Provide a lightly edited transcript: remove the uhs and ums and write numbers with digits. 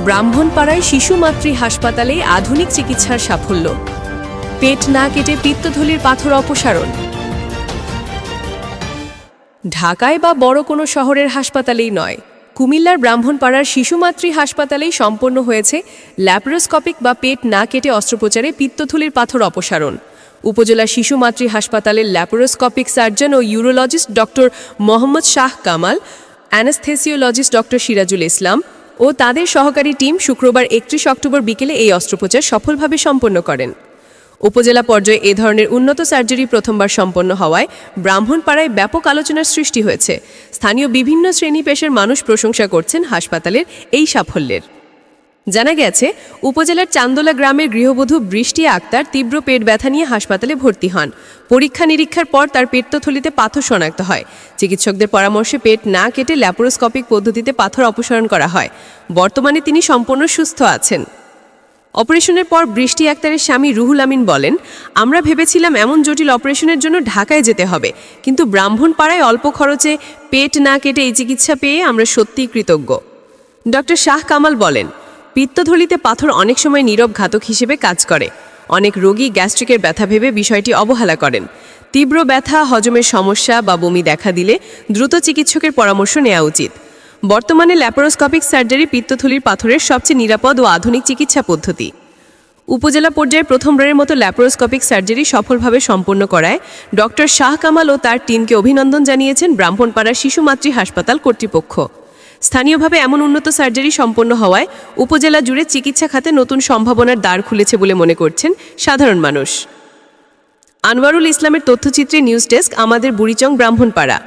ব্রাহ্মণপাড়ায় শিশু মাতৃ হাসপাতালে আধুনিক চিকিৎসার সাফল্য। পেট না কেটে পিত্তথলির পাথর অপসারণ। ঢাকায় বা বড় কোনো শহরের হাসপাতালেই নয়, কুমিল্লার ব্রাহ্মণপাড়ার শিশু মাতৃ হাসপাতালেই সম্পন্ন হয়েছে ল্যাপারোস্কোপিক বা পেট না কেটে অস্ত্রোপচারে পিত্তথলির পাথর অপসারণ। উপজেলা শিশু মাতৃ হাসপাতালের ল্যাপারোস্কোপিক সার্জন ও urologist doctor Mohammad Shah Kamal, anaesthesiologist doctor Sirajul Islam ও তাদের সহকারী টিম শুক্রবার 31 অক্টোবর বিকেলে এই অস্ত্রোপচার সফলভাবে সম্পন্ন করেন। উপজেলা পর্যায়ে এ ধরনের উন্নত সার্জারি প্রথমবার সম্পন্ন হওয়ায় ব্রাহ্মণপাড়ায় ব্যাপক আলোচনার সৃষ্টি হয়েছে। স্থানীয় বিভিন্ন শ্রেণী পেশার মানুষ প্রশংসা করছেন হাসপাতালের এই সাফল্যের। জানা গেছে, উপজেলার চান্দোলা গ্রামের গৃহবধূ বৃষ্টি আক্তার তীব্র পেট ব্যথা নিয়ে হাসপাতালে ভর্তি হন। পরীক্ষা নিরীক্ষার পর তার পিত্তথলিতে পাথর শনাক্ত হয়। চিকিৎসকদের পরামর্শে পেট না কেটে ল্যাপারোস্কোপিক পদ্ধতিতে পাথর অপসারণ করা হয়। বর্তমানে তিনি সম্পূর্ণ সুস্থ আছেন। অপারেশনের পর বৃষ্টি আক্তারের স্বামী রুহুল আমিন বলেন, আমরা ভেবেছিলাম এমন জটিল অপারেশনের জন্য ঢাকায় যেতে হবে, কিন্তু ব্রাহ্মণপাড়ায় অল্প খরচে পেট না কেটে এই চিকিৎসা পেয়ে আমরা সত্যিই কৃতজ্ঞ। ডক্টর শাহ কামাল বলেন, পিত্তথলিতে পাথর অনেক সময় নীরব ঘাতক হিসেবে কাজ করে। অনেক রোগী গ্যাস্ট্রিকের ব্যথা ভেবে বিষয়টি অবহেলা করেন। তীব্র ব্যথা, হজমের সমস্যা বা বমি দেখা দিলে দ্রুত চিকিৎসকের পরামর্শ নেওয়া উচিত। বর্তমানে ল্যাপারোস্কোপিক সার্জারি পিত্তথলির পাথরের সবচেয়ে নিরাপদ ও আধুনিক চিকিৎসা পদ্ধতি। উপজেলা পর্যায়ে প্রথমবারের মতো ল্যাপারোস্কোপিক সার্জারি সফলভাবে সম্পন্ন করায় ডক্টর শাহ কামাল ও তার টিমকে অভিনন্দন জানিয়েছেন ব্রাহ্মণপাড়া শিশু মাতৃ হাসপাতাল কর্তৃপক্ষ। স্থানীয়ভাবে এমন উন্নত সার্জারি সম্পন্ন হওয়ায় উপজেলা জুড়ে চিকিৎসা খাতে নতুন সম্ভাবনার দ্বার খুলেছে বলে মনে করছেন সাধারণ মানুষ। আনোয়ারুল ইসলামের তথ্যচিত্রে নিউজ ডেস্ক, আমাদের বুড়িচং, ব্রাহ্মণপাড়া।